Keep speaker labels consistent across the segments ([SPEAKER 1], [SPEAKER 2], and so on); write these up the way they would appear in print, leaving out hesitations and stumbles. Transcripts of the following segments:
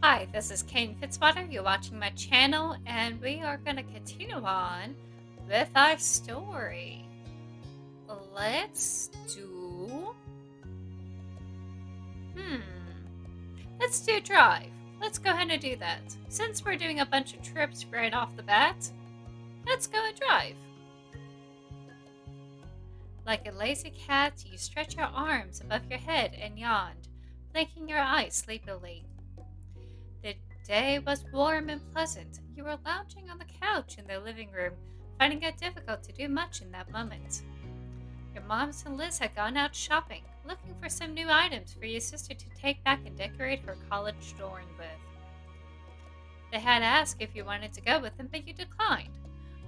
[SPEAKER 1] Hi, this is K.N.Fitzwater. You're watching my channel, and we are going to continue on with our story. Let's do. Hmm. Let's do drive. Let's go ahead and do that. Since we're doing a bunch of trips right off the bat, let's go and drive. Like a lazy cat, you stretch your arms above your head and yawned, blinking your eyes sleepily. The day was warm and pleasant. You were lounging on the couch in the living room, finding it difficult to do much in that moment. Your moms and Liz had gone out shopping, looking for some new items for your sister to take back and decorate her college dorm with. They had asked if you wanted to go with them, but you declined.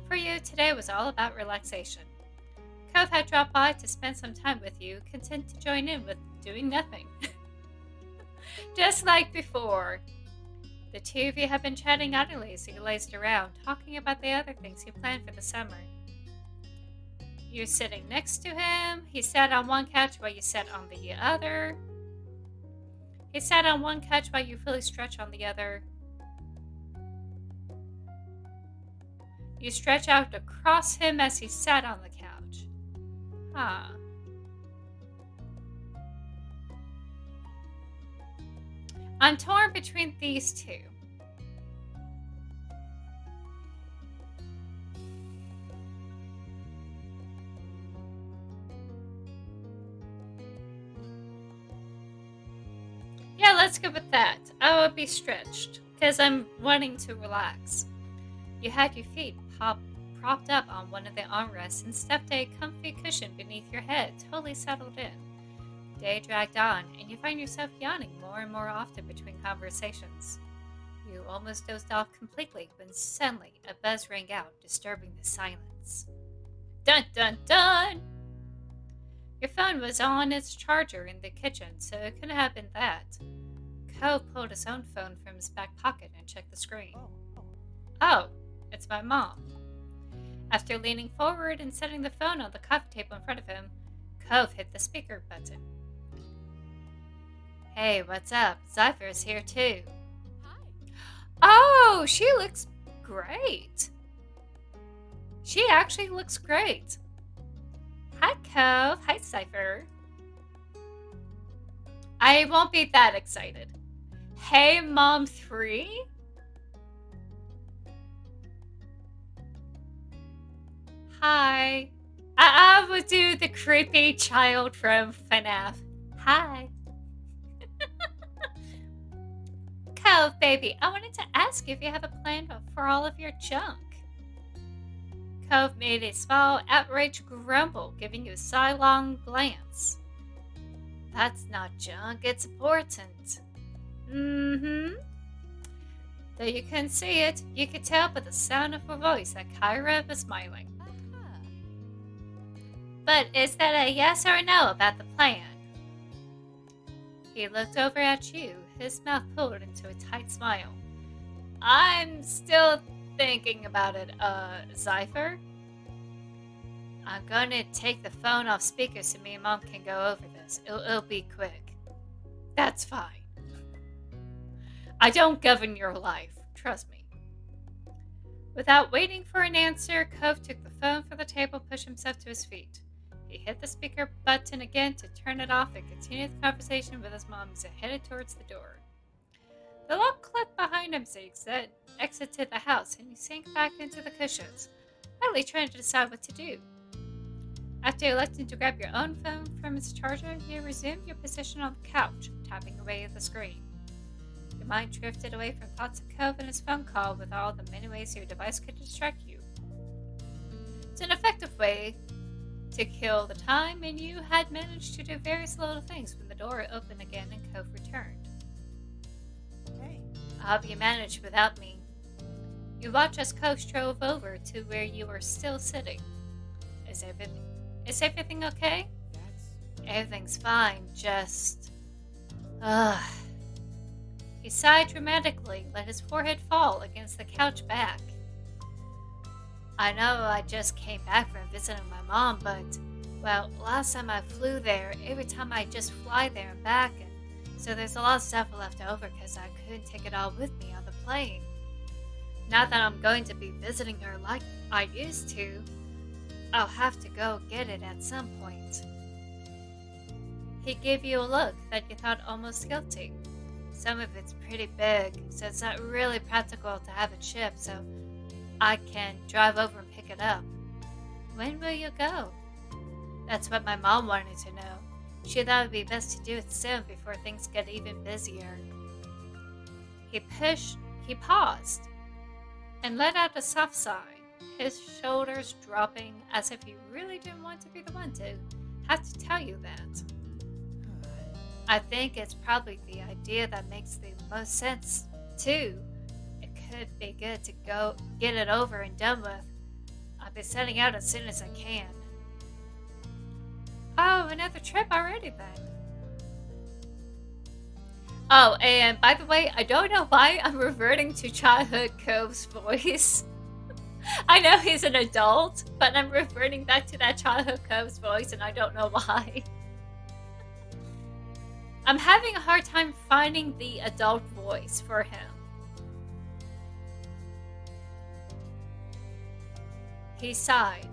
[SPEAKER 1] For you, today was all about relaxation. Cove had dropped by to spend some time with you, content to join in with doing nothing. Just like before. The two of you have been chatting idly as you lazed around, talking about the other things you planned for the summer. You're sitting next to him. He sat on one couch while you sat on the other. He sat on one couch while you fully stretched on the other. You stretch out across him as he sat on the couch. Huh. I'm torn between these two. Yeah, let's go with that. I would be stretched because I'm wanting to relax. You had your feet propped up on one of the armrests and stuffed a comfy cushion beneath your head, totally settled in. Day dragged on, and you find yourself yawning more and more often between conversations. You almost dozed off completely when suddenly a buzz rang out, disturbing the silence. Dun dun dun! Your phone was on its charger in the kitchen, so it couldn't have been that. Cove pulled his own phone from his back pocket and checked the screen. Oh, it's my mom. After leaning forward and setting the phone on the coffee table in front of him, Cove hit the speaker button. Hey, what's up? Zypher's here too. Oh, she looks great. She actually looks great. Hi, Cove. Hi, Cypher. I won't be that excited. Hey, Mom 3. Hi. I would do the creepy child from FNAF. Hi. Cove, baby, I wanted to ask if you have a plan for all of your junk. Cove made a small, outraged grumble, giving you a sidelong glance. That's not junk, it's important. Mm-hmm. Though you couldn't see it, you could tell by the sound of her voice that Kyra was smiling. But is that a yes or a no about the plan? He looked over at you, his mouth pulled into a tight smile. I'm still thinking about it, Zypher. I'm gonna take the phone off speaker so me and Mom can go over this. It'll be quick. That's fine. I don't govern your life, trust me. Without waiting for an answer, Cove took the phone from the table and pushed himself to his feet. He hit the speaker button again to turn it off and continued the conversation with his mom as he headed towards the door. The lock clicked behind him as he exited the house, and he sank back into the cushions, rightly trying to decide what to do. After electing to grab your own phone from its charger, you resumed your position on the couch, tapping away at the screen. Your mind drifted away from thoughts of Cove and his phone call with all the many ways your device could distract you. It's an effective way to kill the time, and you had managed to do various little things when the door opened again and Cove returned. Hey. I hope you managed without me. You watched as Cove drove over to where you were still sitting. Is everything okay? Everything's fine, just... He sighed dramatically, let his forehead fall against the couch back. I know I just came back from visiting my mom, but, well, last time I flew there, every time I just fly there and back, and So there's a lot of stuff left over because I couldn't take it all with me on the plane. Now that I'm going to be visiting her like I used to, I'll have to go get it at some point. He gave you a look that you thought almost guilty. Some of it's pretty big, so it's not really practical to have it shipped, so I can drive over and pick it up. When will you go? That's what my mom wanted to know. She thought it would be best to do it soon before things get even busier. He paused, and let out a soft sigh, his shoulders dropping as if he really didn't want to be the one to have to tell you that. I think it's probably the idea that makes the most sense, too. It could be good to go get it over and done with. I'll be setting out as soon as I can. Oh, another trip already then. Oh, and by the way, I don't know why I'm reverting to Childhood Cove's voice. I know he's an adult, but I'm reverting back to that Childhood Cove's voice, and I don't know why. I'm having a hard time finding the adult voice for him. He sighed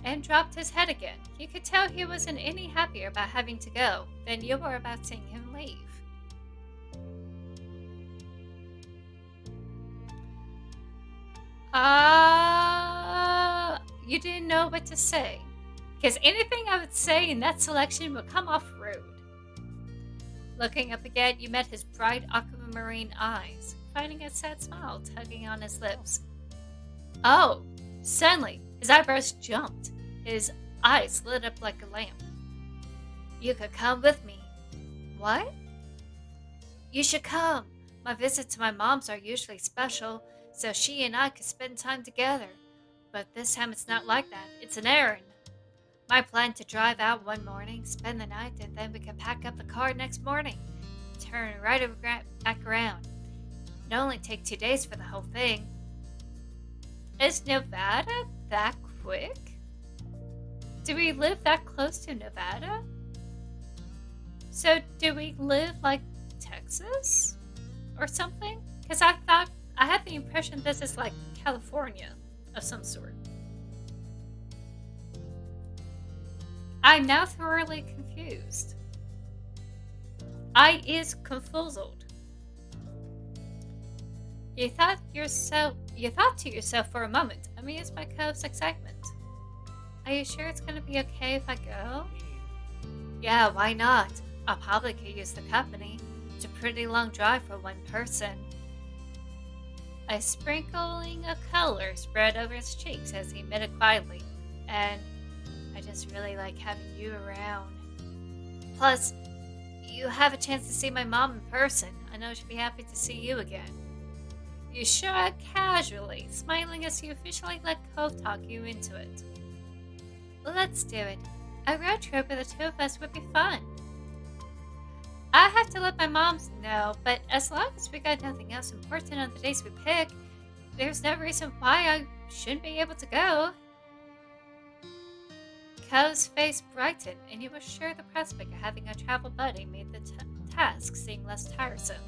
[SPEAKER 1] and dropped his head again. You could tell he wasn't any happier about having to go than you were about seeing him leave. You didn't know what to say. Because anything I would say in that selection would come off rude. Looking up again, you met his bright aquamarine eyes, finding a sad smile tugging on his lips. Oh, suddenly, his eyebrows jumped. His eyes lit up like a lamp. You could come with me. What? You should come. My visits to my mom's are usually special, so she and I could spend time together. But this time it's not like that. It's an errand. My plan to drive out one morning, spend the night, and then we could pack up the car next morning. Turn right back around. It'll only take 2 days for the whole thing. Is Nevada that quick? Do we live that close to Nevada? So do we live like Texas? Or something? Because I had the impression this is like California of some sort. I'm now thoroughly confused. I is confuzzled. You thought to yourself for a moment, amused by Cove's excitement. Are you sure it's gonna be okay if I go? Yeah, why not? I probably could use the company. It's a pretty long drive for one person. A sprinkling of color spread over his cheeks as he admitted quietly, and I just really like having you around. Plus, you have a chance to see my mom in person. I know she'd be happy to see you again. You shrugged casually, smiling as you officially let Cove talk you into it. Let's do it. A road trip with the two of us would be fun. I have to let my mom know, but as long as we got nothing else important on the days we pick, there's no reason why I shouldn't be able to go. Cove's face brightened, and he was sure the prospect of having a travel buddy made the task seem less tiresome.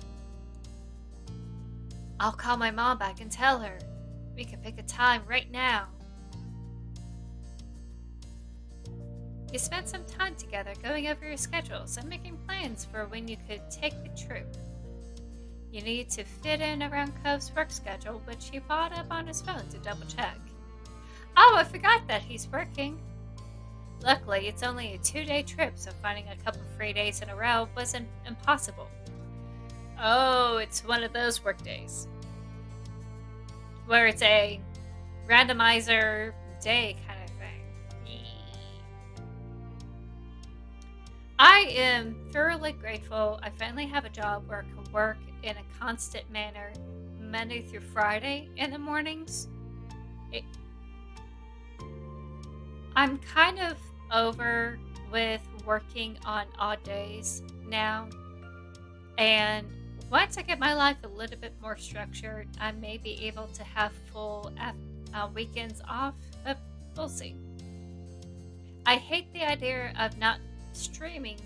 [SPEAKER 1] I'll call my mom back and tell her. We can pick a time right now. You spent some time together going over your schedules and making plans for when you could take the trip. You need to fit in around Cove's work schedule, which he brought up on his phone to double check. Oh, I forgot that he's working. Luckily, it's only a 2-day trip, so finding a couple free days in a row wasn't impossible. Oh, it's one of those work days where it's a randomizer day kind of thing. I am thoroughly grateful I finally have a job where I can work in a constant manner Monday through Friday in the mornings. I'm kind of over with working on odd days now, and once I get my life a little bit more structured, I may be able to have full weekends off, but we'll see. I hate the idea of not streaming,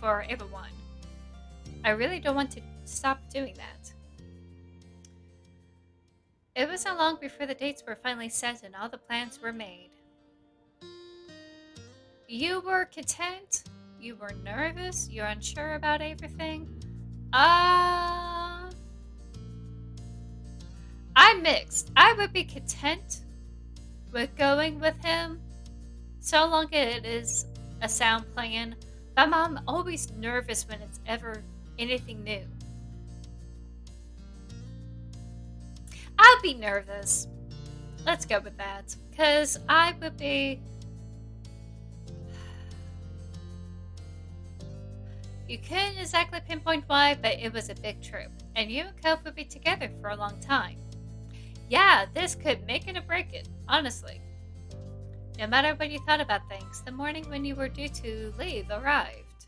[SPEAKER 1] for everyone. I really don't want to stop doing that. It wasn't long before the dates were finally set and all the plans were made. You were content, you were nervous, you're unsure about everything. Uh, I'm mixed. I would be content with going with him so long it is a sound plan, but I'm always nervous when it's ever anything new. I'll be nervous. Let's go with that. Because I would be. You couldn't exactly pinpoint why, but it was a big trip. And you and Cove would be together for a long time. Yeah, this could make it or break it, honestly. No matter what you thought about things, the morning when you were due to leave arrived.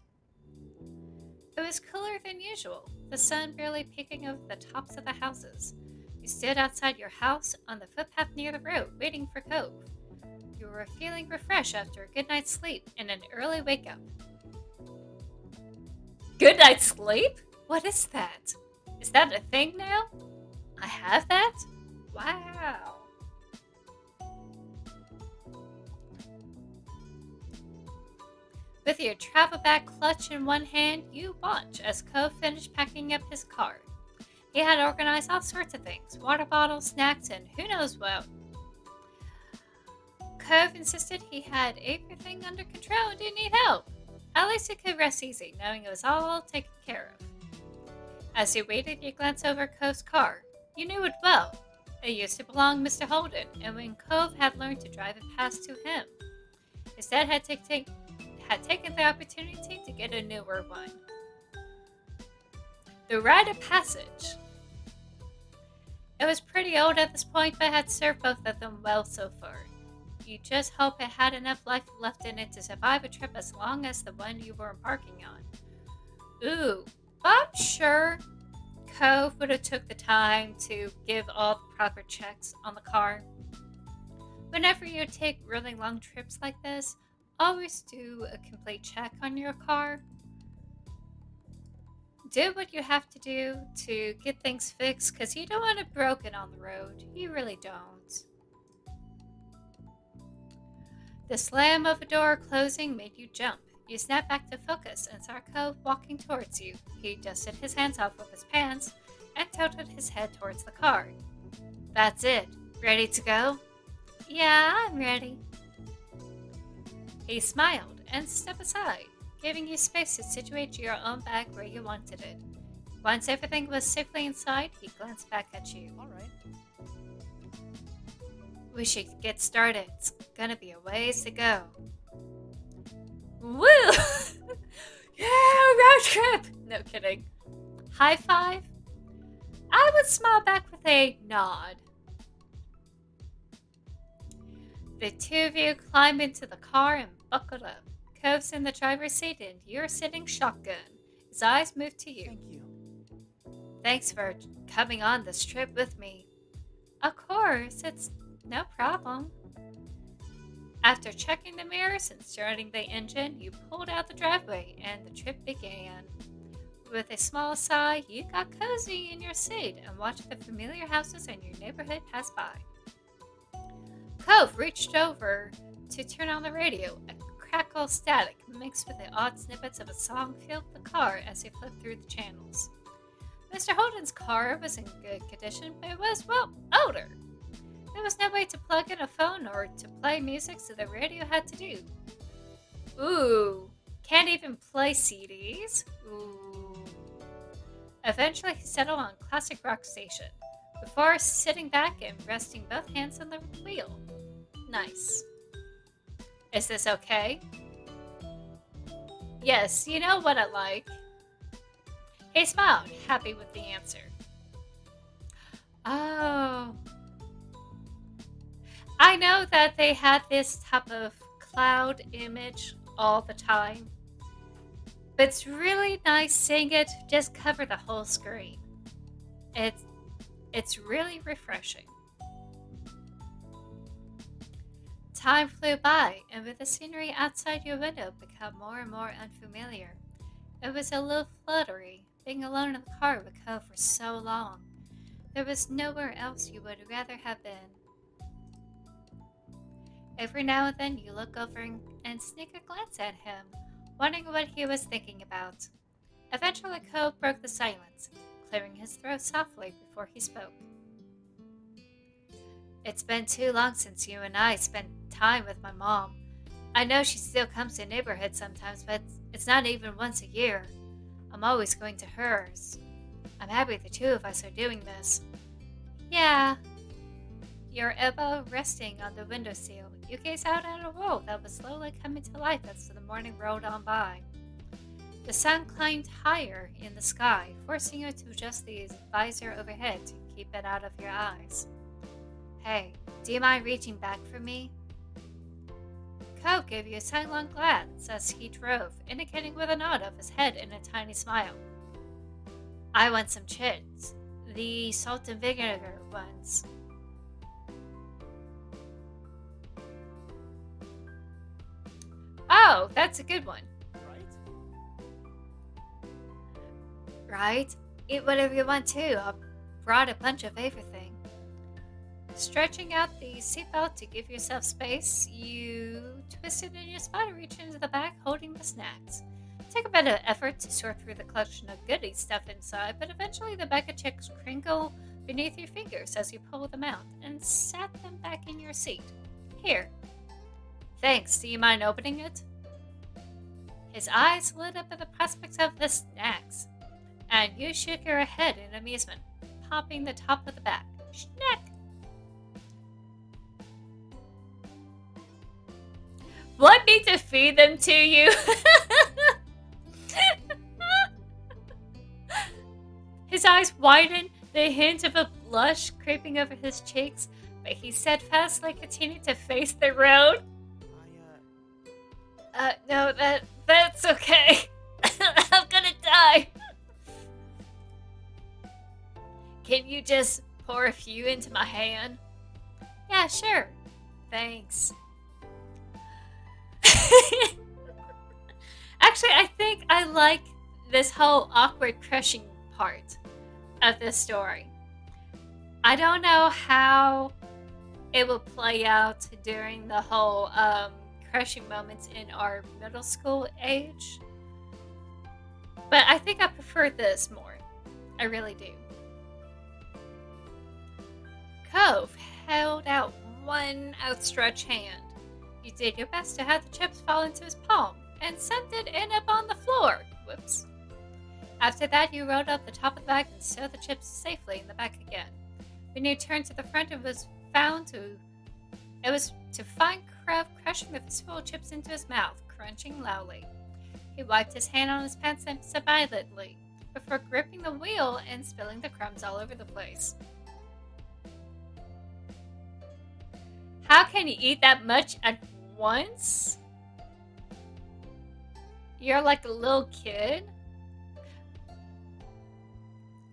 [SPEAKER 1] It was cooler than usual, the sun barely peeking over the tops of the houses. You stood outside your house on the footpath near the road, waiting for Cove. You were feeling refreshed after a good night's sleep and an early wake up. Good night's sleep? What is that? Is that a thing now? I have that? Wow. With your travel bag clutch in one hand, you watch as Cove finished packing up his car. He had organized all sorts of things, water bottles, snacks, and who knows what. Cove insisted he had everything under control and didn't need help. At least he could rest easy, knowing it was all taken care of. As you waited, you glanced over Cove's car. You knew it well. It used to belong to Mr. Holden, and when Cove had learned to drive it past to him, his dad had taken the opportunity to get a newer one. The rite of passage. It was pretty old at this point, but had served both of them well so far. You just hope it had enough life left in it to survive a trip as long as the one you were embarking on. Ooh, I'm sure Cove would have took the time to give all the proper checks on the car. Whenever you take really long trips like this, always do a complete check on your car. Do what you have to do to get things fixed because you don't want it broken on the road. You really don't. The slam of a door closing made you jump. You snapped back to focus and saw Cove walking towards you. He dusted his hands off of his pants and tilted his head towards the car. That's it. Ready to go? Yeah, I'm ready. He smiled and stepped aside, giving you space to situate your own bag where you wanted it. Once everything was safely inside, he glanced back at you.
[SPEAKER 2] All right.
[SPEAKER 1] We should get started. It's gonna be a ways to go. Woo! Yeah, road trip! No kidding. High five? I would smile back with a nod. The two of you climb into the car and buckled up. Cove's in the driver's seat and you're sitting shotgun. His eyes move to you.
[SPEAKER 2] Thank you.
[SPEAKER 1] Thanks for coming on this trip with me. Of course, it's no problem. After checking the mirrors and starting the engine, you pulled out the driveway and the trip began. With a small sigh, you got cozy in your seat and watched the familiar houses in your neighborhood pass by. Cove reached over to turn on the radio. A crackle of static mixed with the odd snippets of a song filled the car as he flipped through the channels. Mr. Holden's car was in good condition, but it was, well, older. There was no way to plug in a phone or to play music, so the radio had to do. Ooh, can't even play CDs? Ooh. Eventually, he settled on classic rock station, before sitting back and resting both hands on the wheel. Nice. Is this okay? Yes, you know what I like. He smiled, happy with the answer. Oh. I know that they had this type of cloud image all the time, but it's really nice seeing it just cover the whole screen. It's really refreshing. Time flew by, and with the scenery outside your window become more and more unfamiliar. It was a little fluttery, being alone in the car with Cove for so long. There was nowhere else you would rather have been. Every now and then you look over and sneak a glance at him, wondering what he was thinking about. Eventually, Cove broke the silence, clearing his throat softly before he spoke. It's been too long since you and I spent time with my mom. I know she still comes to the neighborhood sometimes, but it's not even once a year. I'm always going to hers. I'm happy the two of us are doing this. Yeah, your elbow resting on the windowsill, you gaze out at a world that was slowly coming to life as the morning rolled on by. The sun climbed higher in the sky, forcing you to adjust the visor overhead to keep it out of your eyes. Hey, do you mind reaching back for me? Cove gave you a sidelong glance as he drove, indicating with a nod of his head and a tiny smile. I want some chips. The salt and vinegar ones. Oh, that's a good one. Right? Eat whatever you want too. I brought a bunch of everything. Stretching out the seatbelt to give yourself space, you twisted in your spot and reach into the back holding the snacks. Take a bit of effort to sort through the collection of goodie stuff inside, but eventually the bag of chips crinkle beneath your fingers as you pull them out and sat them back in your seat. Here. Thanks. Do you mind opening it? His eyes lit up at the prospect of the snacks, and you shook your head in amusement, popping the top of the bag. Snack! Want me to feed them to you? His eyes widened, the hint of a blush creeping over his cheeks, but he steadfastly continued to face the road. No, that's okay. I'm gonna die. Can you just pour a few into my hand? Yeah, sure. Thanks. Actually, I think I like this whole awkward crushing part of this story. I don't know how it will play out during the whole crushing moments in our middle school age, but I think I prefer this more. I really do. Cove held out one outstretched hand. You did your best to have the chips fall into his palm, and sent it end up on the floor. Whoops. After that, you rolled up the top of the bag and stowed the chips safely in the back again. When you turned to the front, it was to find Crab crushing the fistful of chips into his mouth, crunching loudly. He wiped his hand on his pants silently, before gripping the wheel and spilling the crumbs all over the place. How can you eat that much at once? You're like a little kid?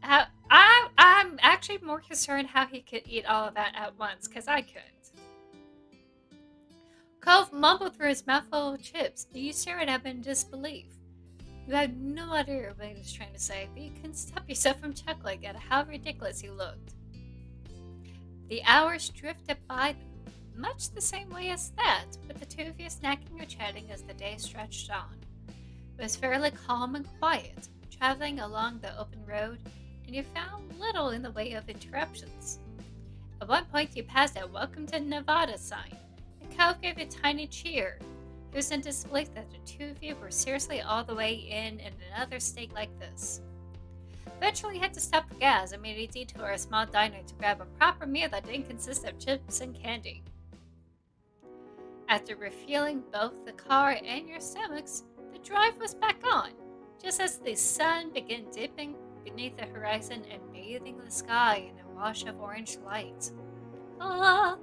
[SPEAKER 1] I'm actually more concerned how he could eat all of that at once, because I couldn't. Cove mumbled through his mouthful of chips. You stared at him in disbelief. You had no idea what he was trying to say, but you couldn't stop yourself from chuckling at how ridiculous he looked. The hours drifted by much the same way as that, with the two of you snacking or chatting as the day stretched on. It was fairly calm and quiet, traveling along the open road, and you found little in the way of interruptions. At one point, you passed a Welcome to Nevada sign, and Cove gave a tiny cheer. He was in disbelief that the two of you were seriously all the way in another state like this. Eventually, you had to stop for gas and made a detour to a small diner to grab a proper meal that didn't consist of chips and candy. After refueling both the car and your stomachs, the drive was back on, just as the sun began dipping beneath the horizon and bathing the sky in a wash of orange light. Ah!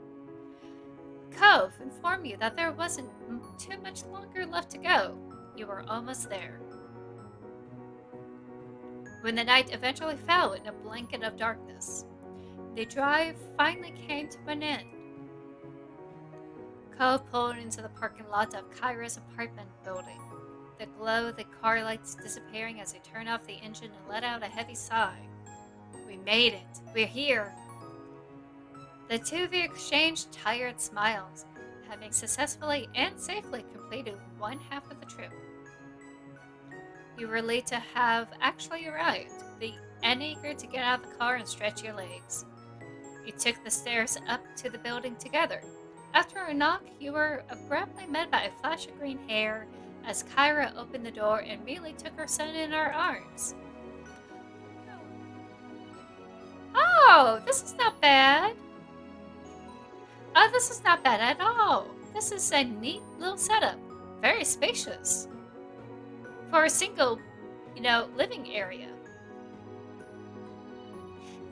[SPEAKER 1] Cove informed you that there wasn't too much longer left to go. You were almost there. When the night eventually fell in a blanket of darkness, the drive finally came to an end. Cove pulled into the parking lot of Kyra's apartment building. the glow of the car lights disappearing as they turn off the engine and let out a heavy sigh. We made it. We're here. The two of you exchanged tired smiles, having successfully and safely completed one half of the trip. You were relieved to have actually arrived, and eager to get out of the car and stretch your legs. You took the stairs up to the building together. After a knock, you were abruptly met by a flash of green hair as Kyra opened the door and immediately took her son in her arms. Oh, this is not bad. Oh, this is not bad at all. This is a neat little setup. Very spacious. For a single, living area.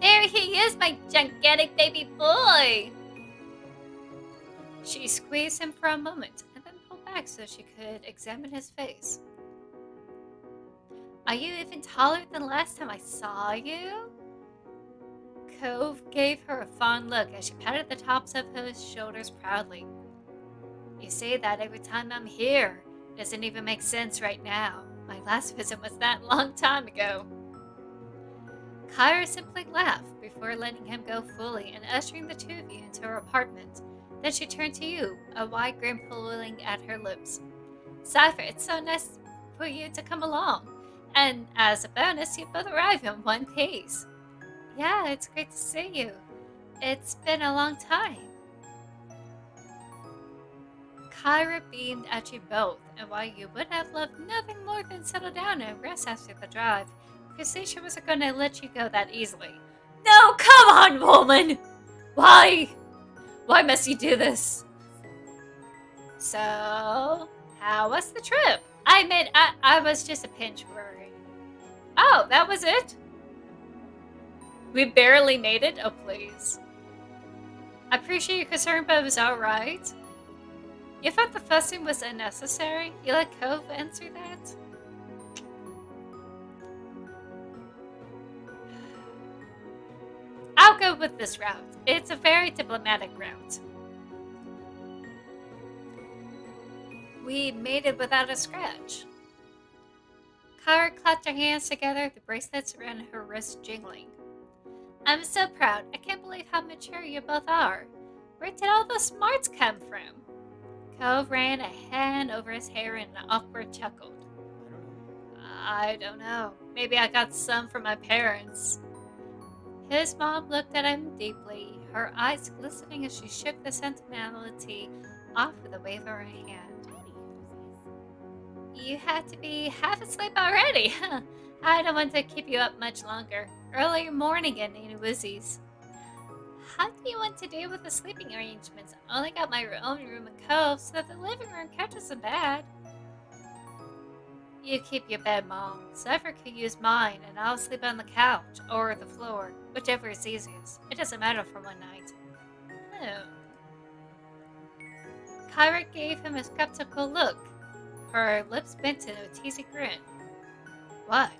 [SPEAKER 1] There he is, my gigantic baby boy! She squeezed him for a moment and then pulled back so she could examine his face. Are you even taller than last time I saw you? Cove gave her a fond look as she patted the tops of his shoulders proudly. You say that every time I'm here. Doesn't even make sense right now. My last visit was that long time ago. Kyra simply laughed before letting him go fully and ushering the two of you into her apartment. Then she turned to you, a wide grin pulling at her lips. Cypher, it's so nice for you to come along. And as a bonus, you both arrive in one piece. Yeah, it's great to see you. It's been a long time. Kyra beamed at you both, and while you would have loved nothing more than settle down and rest after the drive, you could see she wasn't going to let you go that easily. No, come on, woman! Why? Why must you do this? So, how was the trip? I was just a pinch worried. Oh, that was it? We barely made it? Oh, please. I appreciate your concern, but it was alright. You thought the fussing was unnecessary? You let Cove answer that? I'll go with this route. It's a very diplomatic route. We made it without a scratch. Kyra clapped her hands together, the bracelets around her wrists jingling. I'm so proud. I can't believe how mature you both are. Where did all those smarts come from? Cove ran a hand over his hair in an awkward chuckle. I don't know. Maybe I got some from my parents. His mom looked at him deeply, her eyes glistening as she shook the sentimentality off with a wave of her hand. You had to be half asleep already. I don't want to keep you up much longer. Early morning and in woozies. How do you want to deal with the sleeping arrangements? I only got my own room and Cove, so that the living room couch isn't bad. You keep your bed, Mom. Cypher could use mine, and I'll sleep on the couch or the floor, whichever is easiest. It doesn't matter for one night. Oh. Kyra gave him a skeptical look, her lips bent in a teasing grin. What?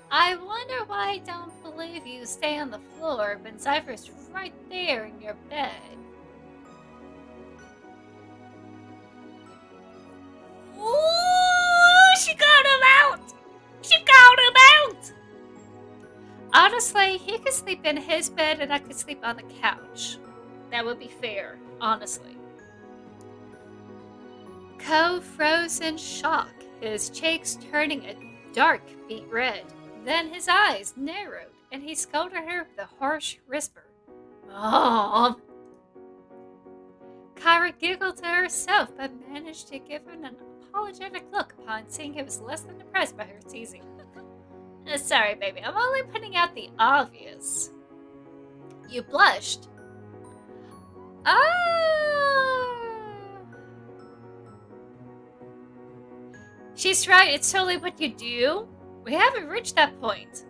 [SPEAKER 1] I wonder why I don't believe you stay on the floor when Cypher's right there in your bed. Ooh, she got him out! She got him out! Honestly, he could sleep in his bed and I could sleep on the couch. That would be fair, honestly. Cove froze in shock, his cheeks turning a dark beet red. Then his eyes narrowed, and he scolded her with a harsh whisper. Mom! Kyra giggled to herself, but managed to give him an apologetic look upon seeing he was less than impressed by her teasing. Sorry, baby, I'm only putting out the obvious. You blushed. She's right, it's totally what you do. We haven't reached that point.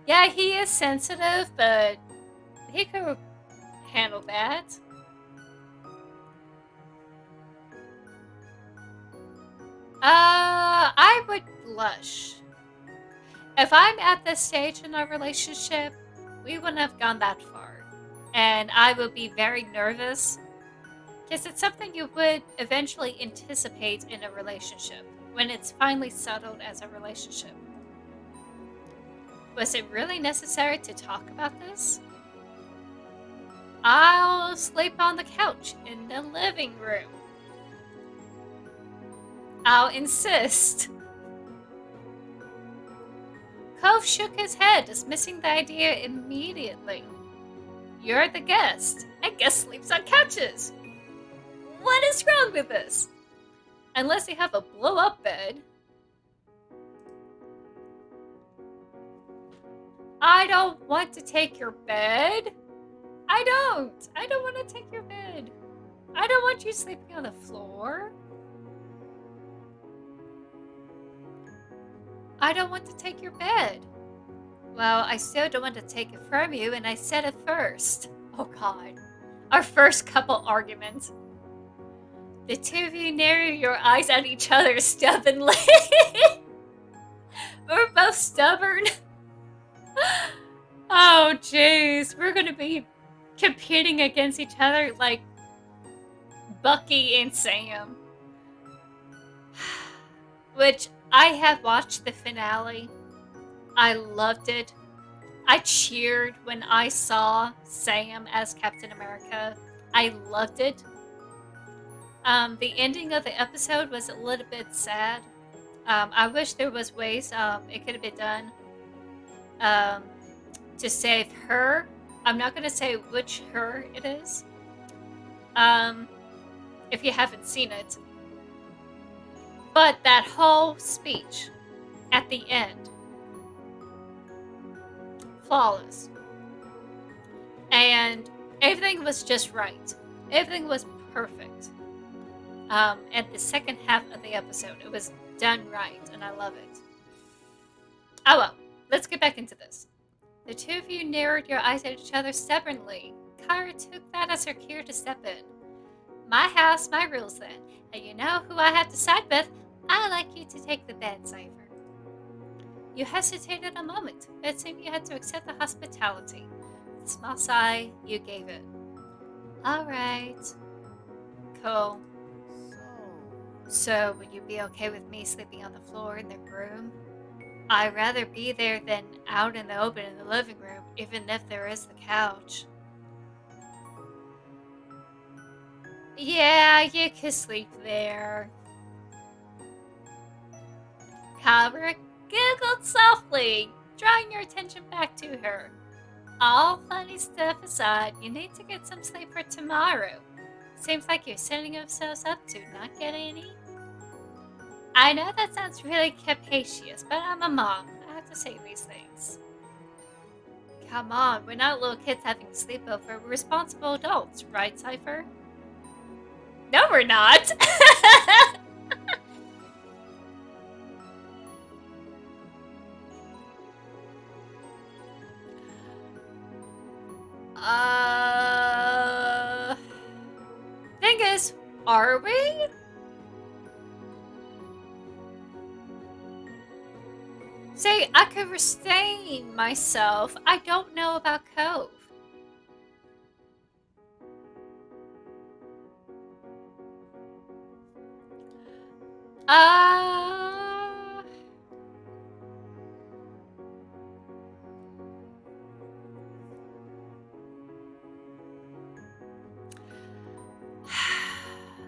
[SPEAKER 1] Yeah, he is sensitive, but he could handle that. I would blush. If I'm at this stage in our relationship, we wouldn't have gone that far. And I would be very nervous because it's something you would eventually anticipate in a relationship when it's finally settled as a relationship. Was it really necessary to talk about this? I'll sleep on the couch in the living room. I'll insist. Cove shook his head, dismissing the idea immediately. You're the guest, and guest sleeps on couches. What is wrong with this? Unless you have a blow-up bed. I don't want to take your bed. I don't want to take your bed. I don't want you sleeping on the floor. I don't want to take your bed. Well, I still don't want to take it from you, and I said it first. Oh God. Our first couple argument. The two of you narrow your eyes at each other stubbornly. We're both stubborn. Oh jeez. We're gonna be competing against each other like Bucky and Sam. Which I have watched the finale. I loved it. I cheered when I saw Sam as Captain America. I loved it. The ending of the episode was a little bit sad. I wish there was ways it could have been done to save her. I'm not going to say which her it is. If you haven't seen it. But that whole speech at the end, flawless. And everything was just right. Everything was perfect. At the second half of the episode, it was done right, and I love it. Oh well, let's get back into this. The two of you narrowed your eyes at each other stubbornly. Kyra took that as her cue to step in. My house, my rules then. And you know who I have to side with? I like you to take the bed, Cypher. You hesitated a moment, but it seemed you had to accept the hospitality. With a small sigh, you gave it. All right. Cool. So, would you be okay with me sleeping on the floor in the room? I'd rather be there than out in the open in the living room, even if there is the couch. Yeah, you can sleep there. Kyra giggled softly, drawing your attention back to her. All funny stuff aside, you need to get some sleep for tomorrow. Seems like you're setting yourselves up to not get any. I know that sounds really capacious, but I'm a mom. I have to say these things. Come on, we're not little kids having a sleepover. We're responsible adults, right, Cypher? No, we're not. Thing is, are we? Say, I could restrain myself. I don't know about Cove.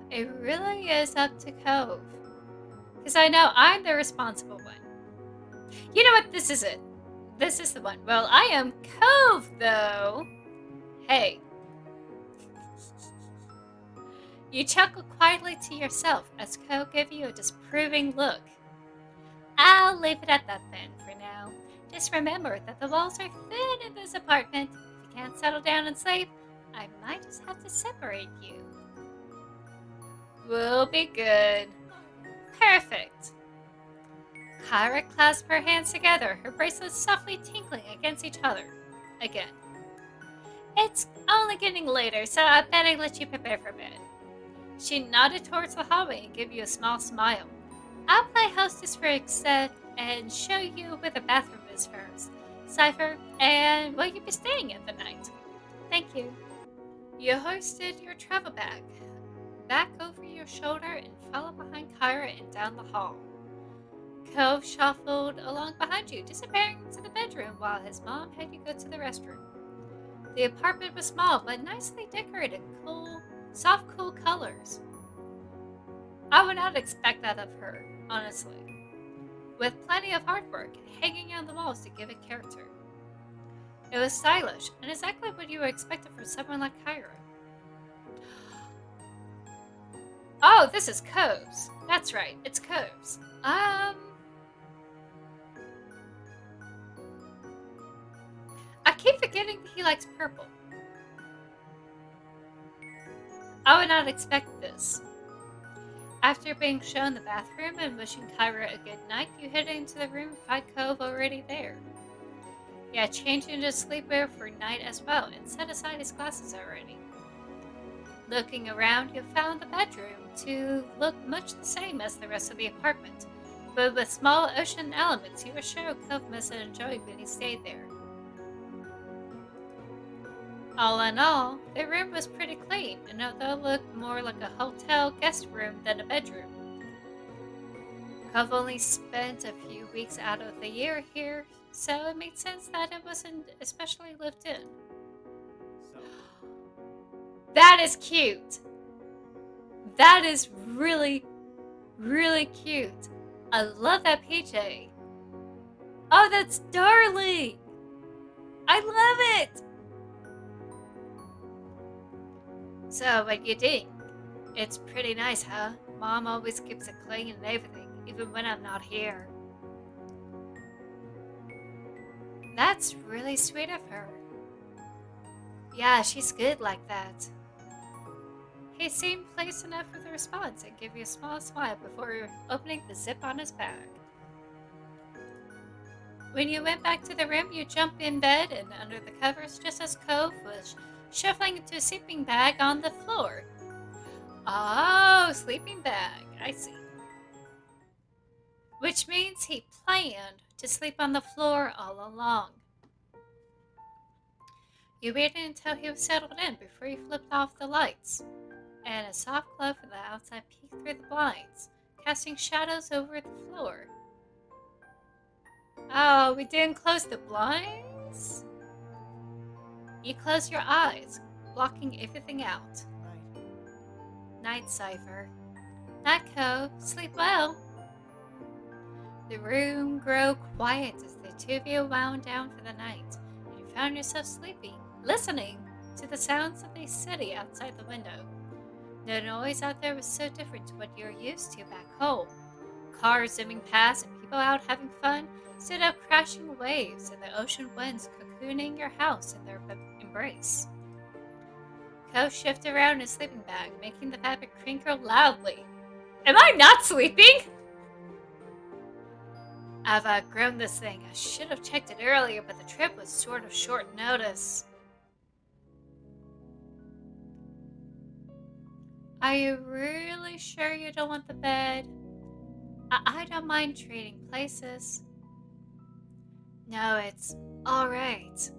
[SPEAKER 1] It really is up to Cove. Because I know I'm the responsible one. You know what? This is it. This is the one. Well, I am Cove, though. Hey. You chuckle quietly to yourself as Cove gave you a disapproving look. I'll leave it at that then for now. Just remember that the walls are thin in this apartment. If you can't settle down and sleep, I might just have to separate you. We'll be good. Perfect. Kyra clasped her hands together, her bracelets softly tinkling against each other. Again. It's only getting later, so I better let you prepare for bed. She nodded towards the hallway and gave you a small smile. I'll play hostess for and show you where the bathroom is first. Cypher, and will you be staying at the night? Thank you. You hoisted your travel bag back over your shoulder and followed behind Kyra and down the hall. Cove shuffled along behind you, disappearing into the bedroom while his mom had you go to the restroom. The apartment was small but nicely decorated in cool, soft, cool colors. I would not expect that of her, honestly, with plenty of artwork hanging on the walls to give it character. It was stylish and exactly what you would expect from someone like Kyra. Oh, this is Cove's. That's right, it's Cove's. I keep forgetting that he likes purple. I would not expect this. After being shown the bathroom and wishing Kyra a good night, you head into the room and find Cove already there. He had changed into sleepwear for night as well and set aside his glasses already. Looking around, you found the bedroom to look much the same as the rest of the apartment, but with small ocean elements you were sure Cove must have enjoyed when he stayed there. All in all, the room was pretty clean, and although it looked more like a hotel guest room than a bedroom. Cove only spent a few weeks out of the year here, so it made sense that it wasn't especially lived in. That is cute! That is really, really cute. I love that PJ. Oh, that's darling! I love it! So, what you think? It's pretty nice, huh? Mom always keeps it clean and everything, even when I'm not here. That's really sweet of her. Yeah, she's good like that. He seemed pleased enough with the response and gave you a small smile before opening the zip on his bag. When you went back to the room, you jumped in bed and under the covers just as Cove was shuffling into a sleeping bag on the floor. Oh, sleeping bag. I see. Which means he planned to sleep on the floor all along. You waited until he was settled in before you flipped off the lights, and a soft glow from the outside peeked through the blinds, casting shadows over the floor. Oh, we didn't close the blinds? You close your eyes, blocking everything out. Night, Cypher. Night, Cove. Sleep well. The room grew quiet as the two of you wound down for the night, and you found yourself sleeping, listening to the sounds of the city outside the window. The noise out there was so different to what you're used to back home. Cars zooming past and people out having fun stood out crashing waves and the ocean winds cocooning your house in their embrace. Cove shifted around in his sleeping bag, making the fabric crinkle loudly. Am I not sleeping? I've outgrown this thing. I should have checked it earlier, but the trip was sort of short notice. Are you really sure you don't want the bed? I don't mind trading places. No, it's alright.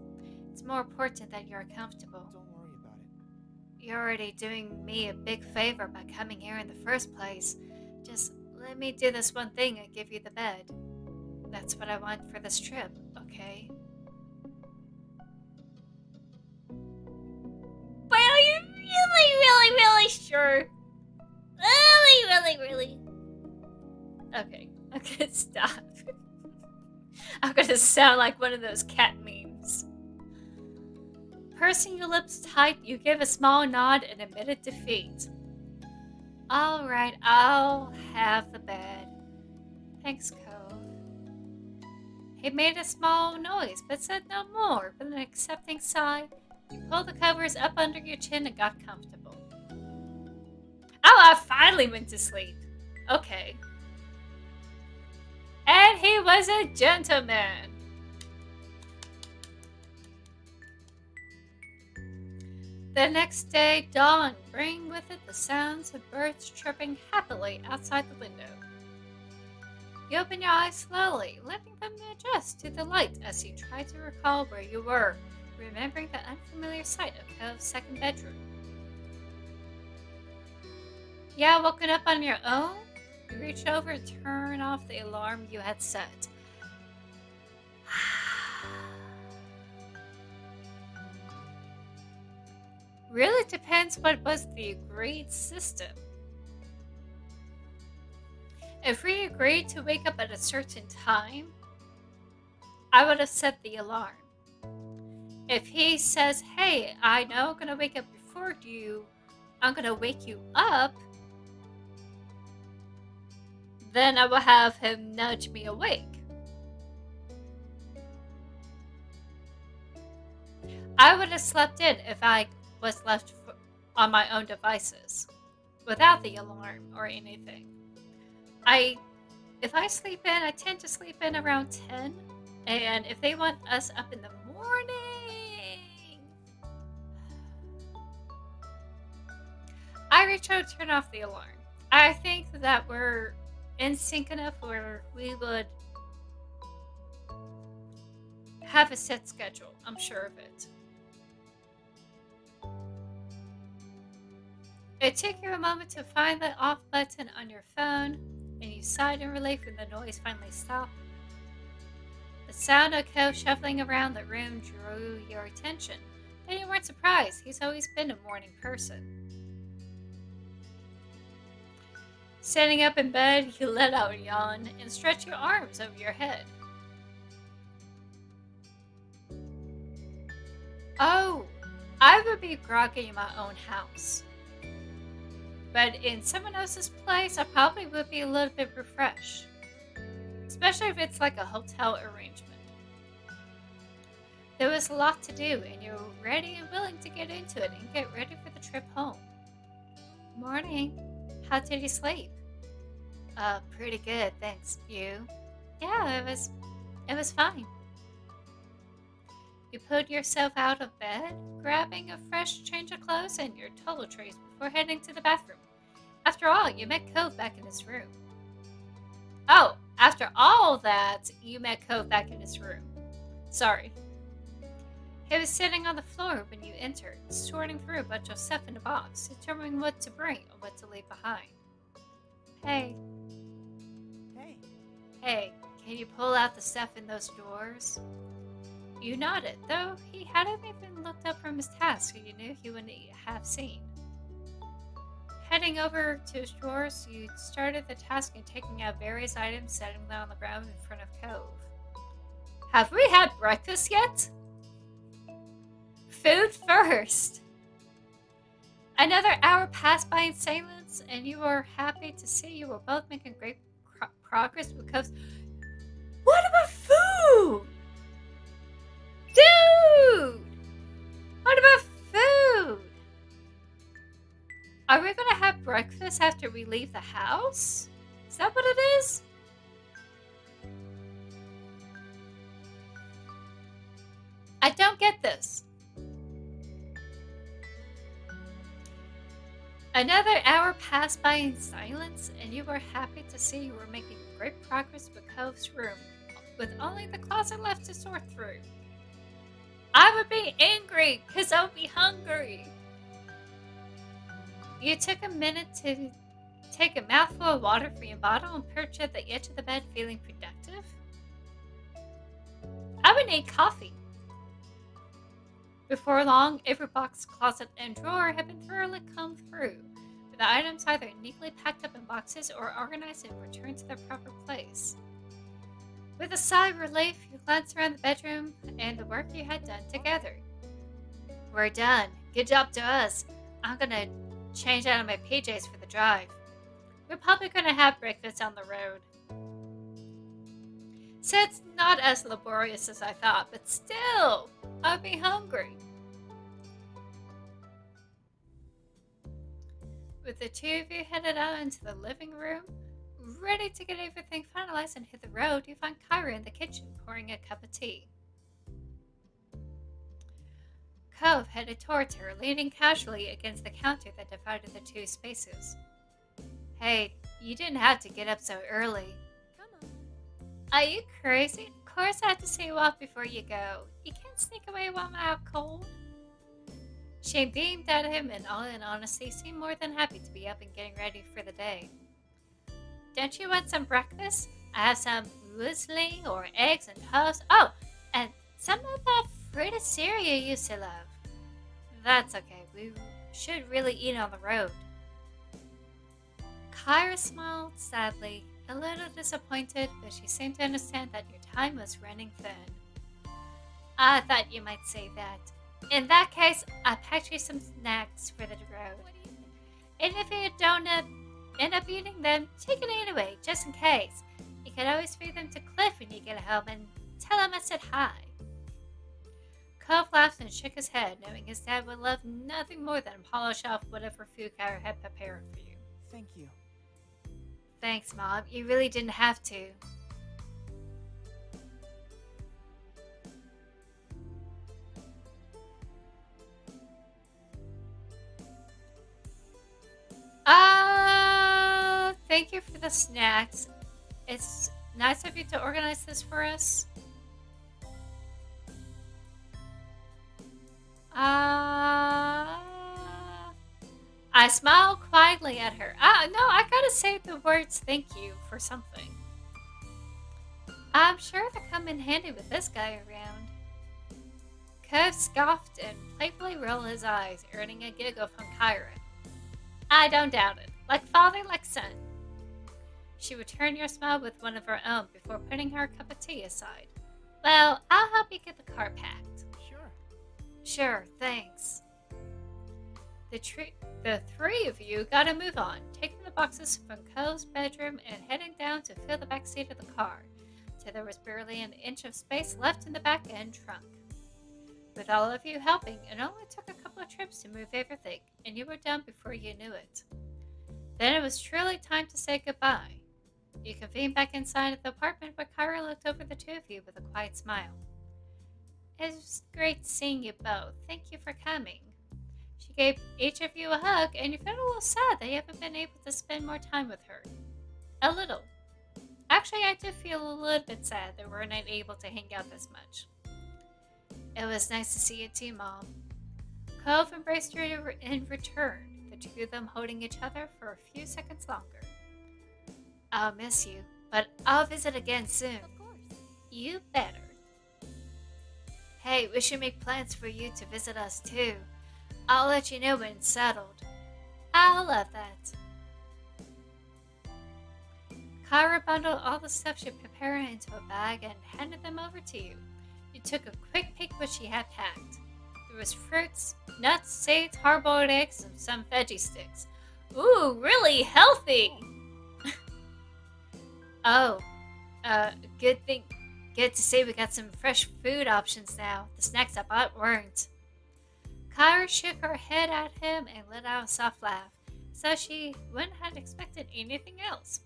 [SPEAKER 1] It's more important that you're comfortable.
[SPEAKER 2] Don't worry about it.
[SPEAKER 1] You're already doing me a big favor by coming here in the first place. Just let me do this one thing and give you the bed. That's what I want for this trip, okay? But are you really sure? Really? Okay, I'm gonna stop. I'm gonna sound like one of those cat memes. Pursing your lips tight, you give a small nod and admitted defeat. Alright, I'll have the bed. Thanks, Cove. He made a small noise, but said no more. With an accepting sigh, you pulled the covers up under your chin and got comfortable. Oh, I finally went to sleep. Okay. And he was a gentleman. The next day dawned, bringing with it the sounds of birds chirping happily outside the window. You open your eyes slowly, letting them adjust to the light as you try to recall where you were, remembering the unfamiliar sight of Cove's second bedroom. Yeah, woken up on your own? You reach over and turn off the alarm you had set. Really depends what was the agreed system. If we agreed to wake up at a certain time, I would have set the alarm. If he says, hey, I know I'm going to wake up before you, I'm going to wake you up, then I will have him nudge me awake. I would have slept in if I was left on my own devices, without the alarm or anything. If I sleep in, I tend to sleep in around 10, and if they want us up in the morning, I reach out to turn off the alarm. I think that we're in sync enough where we would have a set schedule. I'm sure of it. It took you a moment to find the off button on your phone, and you sighed in relief when the noise finally stopped. The sound of Cove shuffling around the room drew your attention. Then you weren't surprised. He's always been a morning person. Sitting up in bed, you let out a yawn and stretch your arms over your head. Oh, I would be groggy in my own house. But in someone else's place, I probably would be a little bit refreshed. Especially if it's like a hotel arrangement. There was a lot to do, and you're ready and willing to get into it and get ready for the trip home. Morning. How did you sleep? Pretty good, thanks. You? Yeah, it was fine. You pulled yourself out of bed, grabbing a fresh change of clothes and your toiletries before heading to the bathroom. After all, you met Cove back in his room. Oh, after all that, you met Cove back in his room. Sorry. He was sitting on the floor when you entered, sorting through a bunch of stuff in a box, determining what to bring and what to leave behind. Hey.
[SPEAKER 2] Hey.
[SPEAKER 1] Hey, can you pull out the stuff in those drawers? You nodded, though he hadn't even looked up from his task, so you knew he wouldn't have seen. Heading over to his drawers, you started the task of taking out various items, setting them on the ground in front of Cove. Have we had breakfast yet? Food first. Another hour passed by in silence, and you were happy to see you were both making great progress because. What about food? Dude! What about food? Are we gonna have breakfast after we leave the house? Is that what it is? I don't get this. Another hour passed by in silence, and you were happy to see you were making great progress with Cove's room, with only the closet left to sort through. I would be angry, because I would be hungry. You took a minute to take a mouthful of water from your bottle and perch at the edge of the bed feeling productive. I would need coffee. Before long, every box, closet, and drawer had been thoroughly combed through, with the items either neatly packed up in boxes or organized and returned to their proper place. With a sigh of relief, you glanced around the bedroom and the work you had done together. We're done. Good job to us. I'm gonna change out of my PJs for the drive. We're probably gonna have breakfast on the road. So it's not as laborious as I thought, but still, I'll be hungry. With the two of you headed out into the living room, ready to get everything finalized and hit the road, you find Kyra in the kitchen pouring a cup of tea. Cove headed towards her, leaning casually against the counter that divided the two spaces. Hey, you didn't have to get up so early.
[SPEAKER 3] Come on.
[SPEAKER 1] Are you crazy? Of course I have to see you off before you go. You can't sneak away while I'm out cold. She beamed at him and all in honesty seemed more than happy to be up and getting ready for the day. Don't you want some breakfast? I have some muesli or eggs and toast. Oh, and some of that fruited cereal you used to love. That's okay. We should really eat on the road. Kyra smiled sadly, a little disappointed, but she seemed to understand that your time was running thin. I thought you might say that. In that case, I packed you some snacks for the road. And if you don't end up eating them, take it anyway, just in case. You can always feed them to Cliff when you get home and tell him I said hi. Cove laughed and shook his head, knowing his dad would love nothing more than polish off whatever food Kyra had prepared for you.
[SPEAKER 2] Thank you.
[SPEAKER 1] Thanks, Mom. You really didn't have to. Thank you for the snacks. It's nice of you to organize this for us. Uh, I smiled quietly at her. No, I gotta say the words thank you for something. I'm sure they come in handy with this guy around. Cove scoffed and playfully rolled his eyes, earning a giggle from Kyra. I don't doubt it. Like father, like son. She returned your smile with one of her own before putting her cup of tea aside. Well, I'll help you get the car packed.
[SPEAKER 2] Sure.
[SPEAKER 1] Sure, thanks. The three of you gotta move on, taking the boxes from Cole's bedroom and heading down to fill the back seat of the car, till there was barely an inch of space left in the back end trunk. With all of you helping, it only took a couple of trips to move everything, and you were done before you knew it. Then it was truly time to say goodbye. You convened back inside of the apartment where Kyra looked over the two of you with a quiet smile. It was great seeing you both. Thank you for coming. She gave each of you a hug, and you felt a little sad that you haven't been able to spend more time with her. A little. Actually, I do feel a little bit sad that we're not able to hang out this much. It was nice to see you too, Mom. Cove embraced her in return, the two of them holding each other for a few seconds longer. I'll miss you, but I'll visit again soon.
[SPEAKER 2] Of course.
[SPEAKER 1] You better. Hey, we should make plans for you to visit us too. I'll let you know when it's settled. I'll love that. Kyra bundled all the stuff she prepared into a bag and handed them over to you. You took a quick peek what she had packed. There was fruits, nuts, seeds, hard-boiled eggs, and some veggie sticks. Ooh, really healthy! Oh, good thing. Good to see we got some fresh food options now. The snacks I bought weren't. Kyra shook her head at him and let out a soft laugh, so she wouldn't have expected anything else.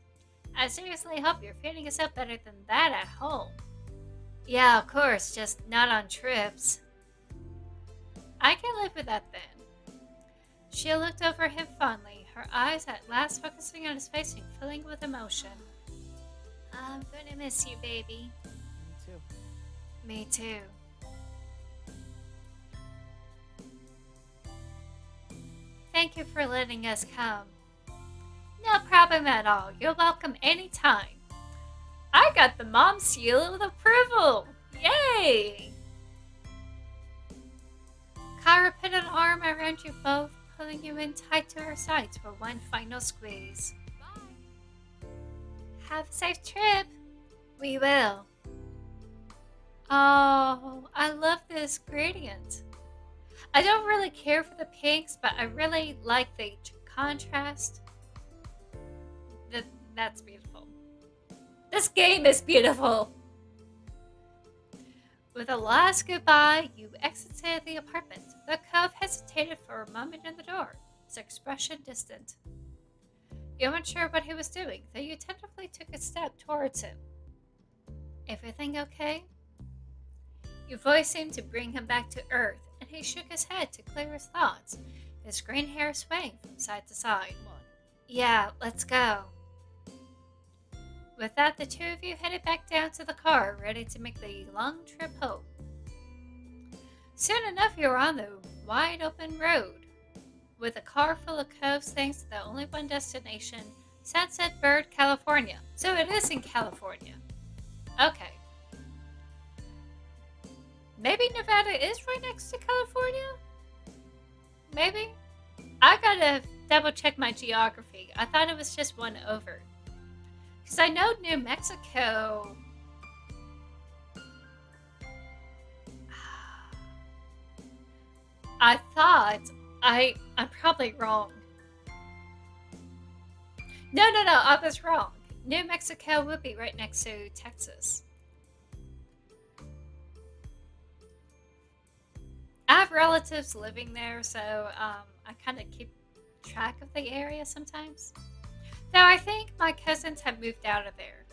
[SPEAKER 1] I seriously hope you're feeling yourself better than that at home. Yeah, of course, just not on trips. I can live with that then. She looked over him fondly, her eyes at last focusing on his face and filling with emotion. I'm gonna miss you, baby.
[SPEAKER 2] Me too.
[SPEAKER 1] Me too. Thank you for letting us come. No problem at all. You're welcome anytime. I got the mom seal of approval. Yay! Kyra put an arm around you both, pulling you in tight to her sides for one final squeeze.
[SPEAKER 2] Bye.
[SPEAKER 1] Have a safe trip. We will. Oh, I love this gradient. I don't really care for the pinks, but I really like the contrast. That's beautiful. This game is beautiful. With a last goodbye, you exited the apartment. The Cove hesitated for a moment in the door, his expression distant. You weren't sure what he was doing, though you tentatively took a step towards him. Everything okay? Your voice seemed to bring him back to earth, and he shook his head to clear his thoughts, his green hair swaying from side to side.
[SPEAKER 2] Come on.
[SPEAKER 1] Yeah, let's go. With that, the two of you headed back down to the car, ready to make the long trip home. Soon enough, you were on the wide open road, with a car full of coves thanks to the only one destination, Sunset Bird, California. So it is in California. Okay. Maybe Nevada is right next to California? Maybe? I gotta double check my geography. I thought it was just one over. Because I know New Mexico. I thought. I'm probably wrong. No, I was wrong. New Mexico would be right next to Texas. I have relatives living there, so I kind of keep track of the area sometimes. Though I think my cousins have moved out of there.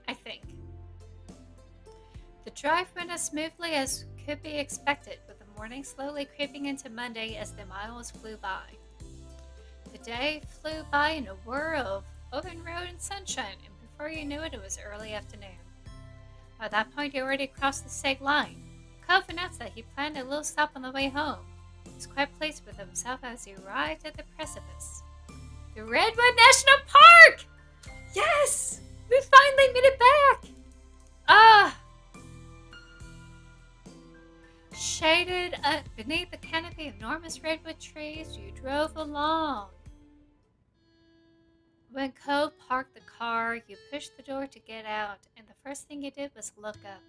[SPEAKER 1] I think. The drive went as smoothly as could be expected, with the morning slowly creeping into Monday as the miles flew by. The day flew by in a whir of open road and sunshine, and before you knew it, it was early afternoon. By that point, you already crossed the state line. Cove announced that he planned a little stop on the way home. He was quite pleased with himself as he arrived at the precipice. The Redwood National Park! Yes! We finally made it back! Ah! Shaded beneath the canopy of enormous redwood trees, you drove along. When Cove parked the car, you pushed the door to get out, and the first thing you did was look up.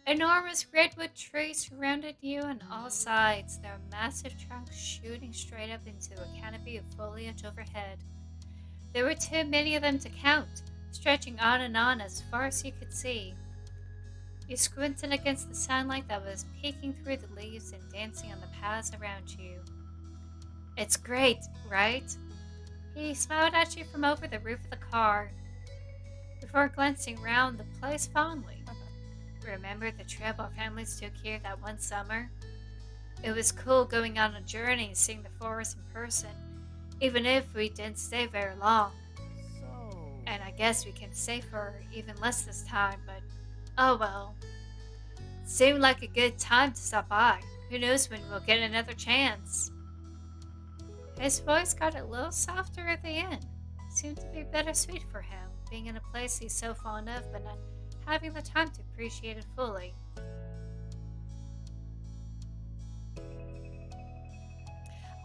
[SPEAKER 1] Enormous redwood trees surrounded you on all sides, their massive trunks shooting straight up into a canopy of foliage overhead. There were too many of them to count, stretching on and on as far as you could see. You squinted against the sunlight that was peeking through the leaves and dancing on the paths around you. It's great, right? He smiled at you from over the roof of the car, before glancing round the place fondly. Remember the trip our families took here that one summer? It was cool going on a journey and seeing the forest in person, even if we didn't stay very long.
[SPEAKER 2] So.
[SPEAKER 1] And I guess we can stay for even less this time, but oh well. Seemed like a good time to stop by. Who knows when we'll get another chance? His voice got a little softer at the end. It seemed to be bittersweet for him, being in a place he's so fond of, but not having the time to appreciate it fully.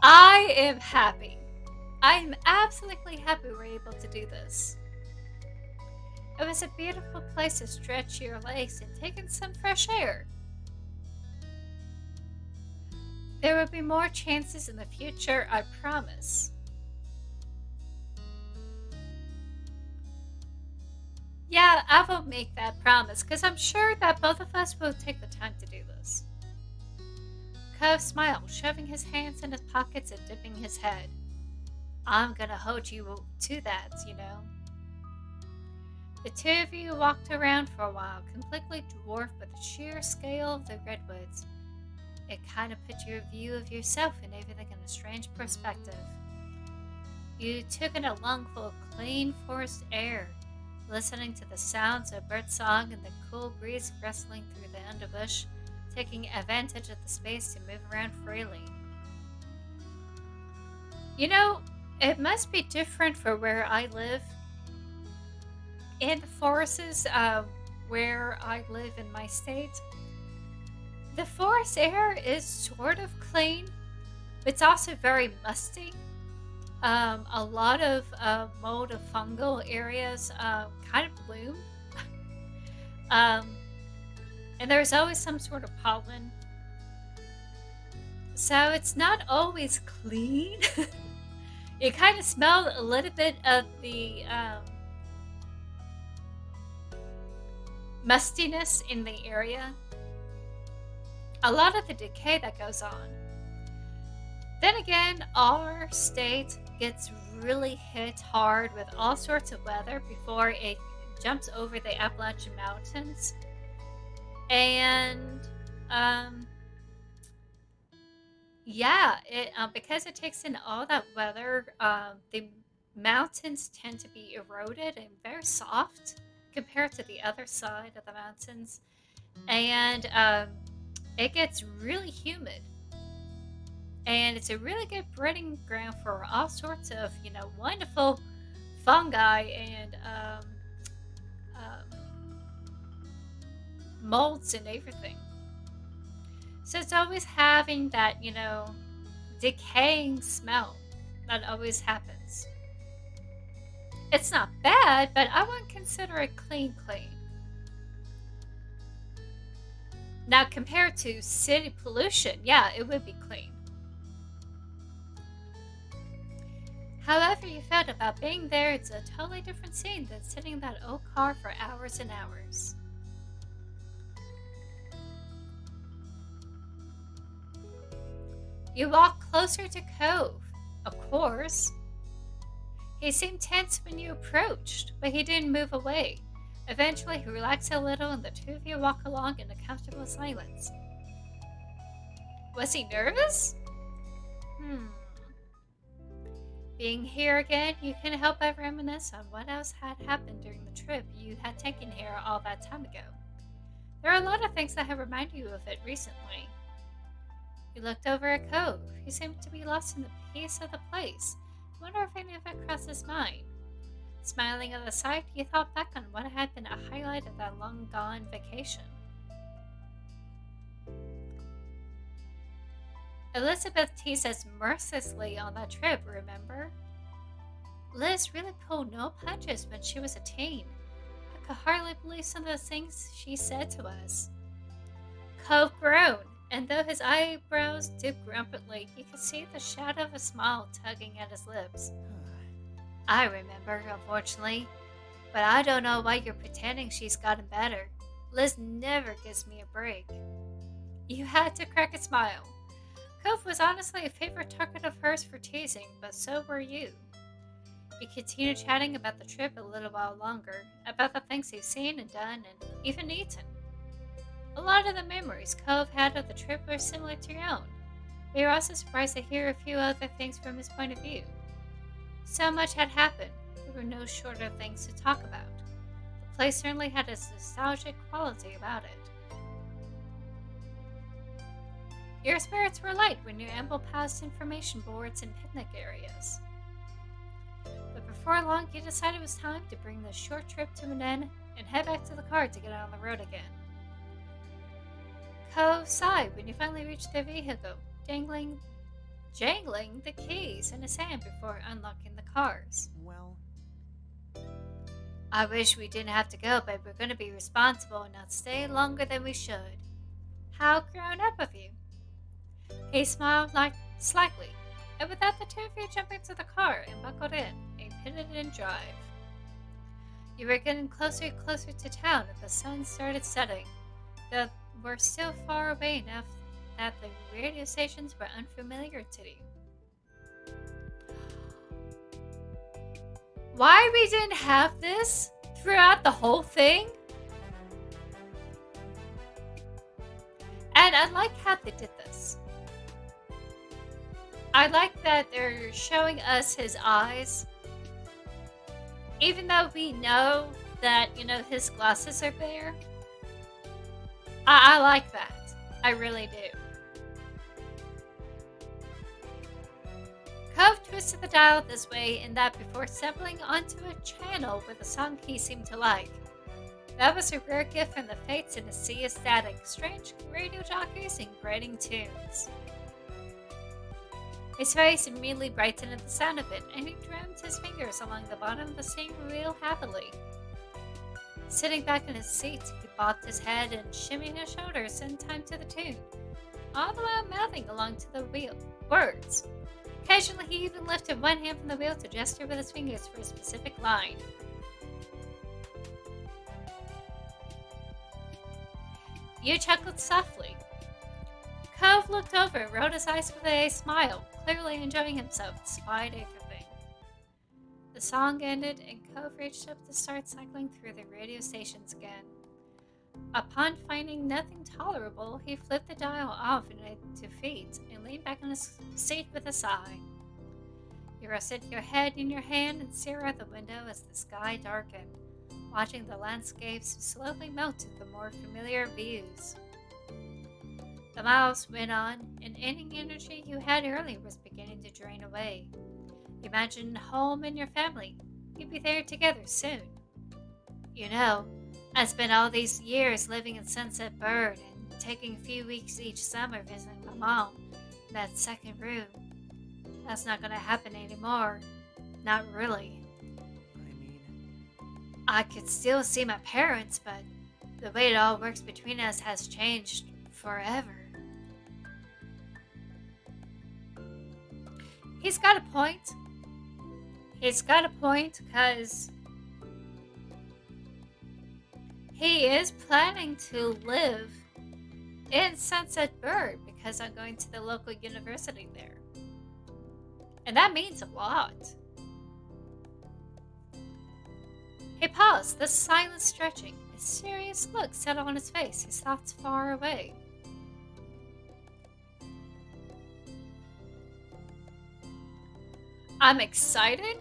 [SPEAKER 1] I am happy. I am absolutely happy we're able to do this. It was a beautiful place to stretch your legs and take in some fresh air. There will be more chances in the future, I promise. Yeah, I will make that promise because I'm sure that both of us will take the time to do this. Cove smiled, shoving his hands in his pockets and dipping his head. I'm gonna hold you to that, you know. The two of you walked around for a while, completely dwarfed by the sheer scale of the redwoods. It kind of put your view of yourself and everything in a strange perspective. You took in a lungful of clean forest air, listening to the sounds of birdsong and the cool breeze rustling through the underbush, taking advantage of the space to move around freely. You know, it must be different for where I live. In the forests where I live in my state, the forest air is sort of clean, but it's also very musty. A lot of mold of fungal areas kind of bloom. um, and there's always some sort of pollen. So it's not always clean. You kind of smell a little bit of the mustiness in the area. A lot of the decay that goes on. Then again, our state gets really hit hard with all sorts of weather before it jumps over the Appalachian Mountains. And yeah, it because it takes in all that weather, the mountains tend to be eroded and very soft compared to the other side of the mountains. And it gets really humid. And it's a really good breeding ground for all sorts of, wonderful fungi and molds and everything. So it's always having that, decaying smell that always happens. It's not bad, but I wouldn't consider it clean clean. Now compared to city pollution, yeah, it would be clean. However you felt about being there, it's a totally different scene than sitting in that old car for hours and hours. You walked closer to Cove, of course. He seemed tense when you approached, but he didn't move away. Eventually, he relaxed a little and the two of you walked along in a comfortable silence. Was he nervous? Being here again, you can't help but reminisce on what else had happened during the trip you had taken here all that time ago. There are a lot of things that have reminded you of it recently. You looked over at Cove. He seemed to be lost in the peace of the place. I wonder if any of it crossed his mind. Smiling at the sight, you thought back on what had been a highlight of that long-gone vacation. Elizabeth teased us mercilessly on that trip, remember? Liz really pulled no punches when she was a teen. I could hardly believe some of the things she said to us. Cove groaned, and though his eyebrows dipped grumpily, you could see the shadow of a smile tugging at his lips. I remember, unfortunately, but I don't know why you're pretending she's gotten better. Liz never gives me a break. You had to crack a smile. Cove was honestly a favorite target of hers for teasing, but so were you. You continued chatting about the trip a little while longer, about the things you've seen and done and even eaten. A lot of the memories Cove had of the trip were similar to your own, but you're also surprised to hear a few other things from his point of view. So much had happened, there were no shorter things to talk about. The place certainly had a nostalgic quality about it. Your spirits were light when you ambled past information boards and picnic areas. But before long, you decided it was time to bring the short trip to an end and head back to the car to get on the road again. Cove sighed when you finally reached their vehicle, jangling the keys in his hand before unlocking the cars.
[SPEAKER 2] Well,
[SPEAKER 1] I wish we didn't have to go, but we're going to be responsible and not stay longer than we should. How grown up of you. He smiled slightly, and with that the two of you jumped into the car and buckled in and pitted in drive. You were getting closer and closer to town and the sun started setting, though we're still far away enough that the radio stations were unfamiliar to you. Why we didn't have this throughout the whole thing? And I like how they did this. I like that they're showing us his eyes. Even though we know that, his glasses are there. I like that. I really do. Cove twisted the dial this way and that before settling onto a channel with a song he seemed to like. That was a rare gift from the fates in a sea of static, strange radio jockeys and grating tunes. His face immediately brightened at the sound of it, and he drummed his fingers along the bottom of the steering wheel happily. Sitting back in his seat, he bobbed his head and shimmied his shoulders in time to the tune, all the while mouthing along to the words. Occasionally, he even lifted one hand from the wheel to gesture with his fingers for a specific line. You chuckled softly. Cove looked over and rolled his eyes with a smile, clearly enjoying himself despite everything. The song ended and Cove reached up to start cycling through the radio stations again. Upon finding nothing tolerable, he flipped the dial off in a defeat and leaned back on his seat with a sigh. You rested your head in your hand and stared out the window as the sky darkened, watching the landscapes slowly melt into more familiar views. The miles went on, and any energy you had earlier was beginning to drain away. You imagined home and your family. You'd be there together soon. You know, I spent all these years living in Sunset Bird and taking a few weeks each summer visiting my mom in that second room. That's not gonna happen anymore. Not really.
[SPEAKER 2] I mean,
[SPEAKER 1] I could still see my parents, but the way it all works between us has changed forever. He's got a point. He's got a point because he is planning to live in Sunset Bird because I'm going to the local university there. And that means a lot. He paused, the silent stretching. A serious look settled on his face, his thoughts far away. I'm excited.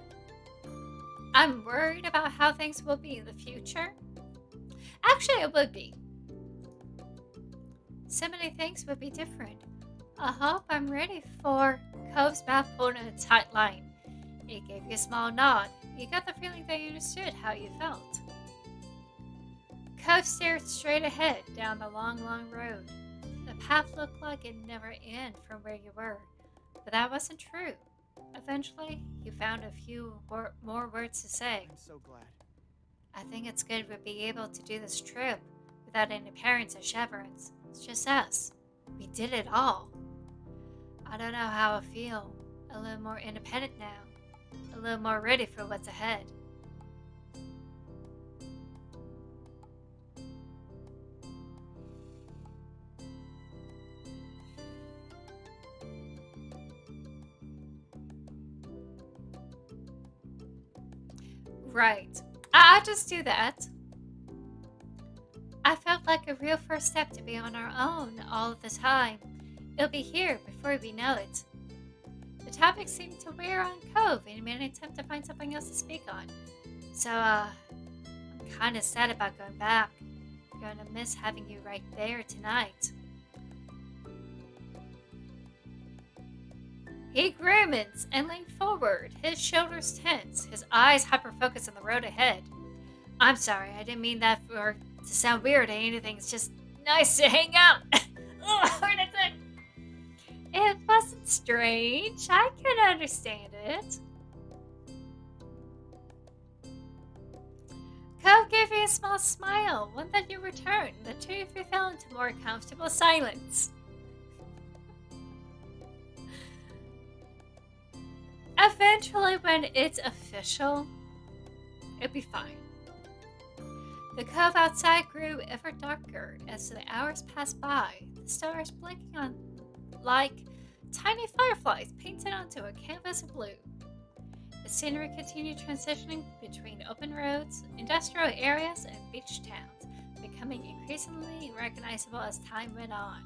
[SPEAKER 1] I'm worried about how things will be in the future. Actually, it would be. So many things would be different. I hope I'm ready for Cove's mouth pulled in a tight line. He gave you a small nod. You got the feeling that you understood how you felt. Cove stared straight ahead down the long, long road. The path looked like it never ended from where you were, but that wasn't true. Eventually, you found a few more words to say.
[SPEAKER 2] I'm so glad.
[SPEAKER 1] I think it's good we'll be able to do this trip without any parents or chaperones. It's just us. We did it all. I don't know how I feel. A little more independent now. A little more ready for what's ahead. Right. I'll just do that. I felt like a real first step to be on our own all of the time. It'll be here before we know it. The topic seemed to wear on Cove and he made an attempt to find something else to speak on. So, I'm kind of sad about going back. I'm going to miss having you right there tonight. He grimaced and leaned forward, his shoulders tense, his eyes hyper-focused on the road ahead. I'm sorry, I didn't mean that to sound weird or anything. It's just nice to hang out. Heart attack. It wasn't strange. I can understand it. Cove gave you a small smile, one that you returned. The two of you fell into more comfortable silence. Eventually, when it's official, it'll be fine. The cove outside grew ever darker as the hours passed by, the stars blinking on like tiny fireflies painted onto a canvas of blue. The scenery continued transitioning between open roads, industrial areas, and beach towns, becoming increasingly recognizable as time went on.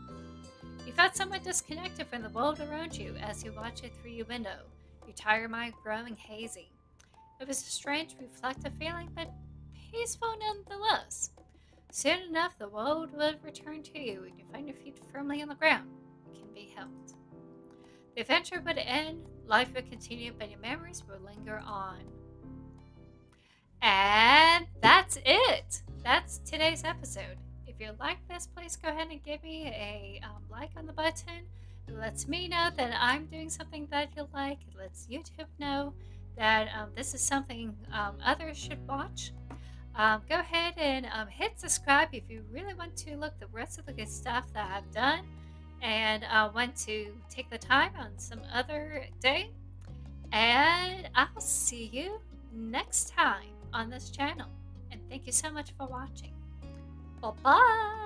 [SPEAKER 1] You felt somewhat disconnected from the world around you as you watched it through your window, your tired mind growing hazy. It was a strange, reflective feeling, but peaceful nonetheless. Soon enough, the world would return to you, and you find your feet firmly on the ground. You can be held. The adventure would end, life would continue, but your memories would linger on. And that's it. That's today's episode. If you like this, please go ahead and give me a like on the button. It lets me know that I'm doing something that you like. It lets YouTube know that this is something others should watch. Go ahead and hit subscribe if you really want to look the rest of the good stuff that I've done and want to take the time on some other day. And I'll see you next time on this channel. And thank you so much for watching. Bye-bye.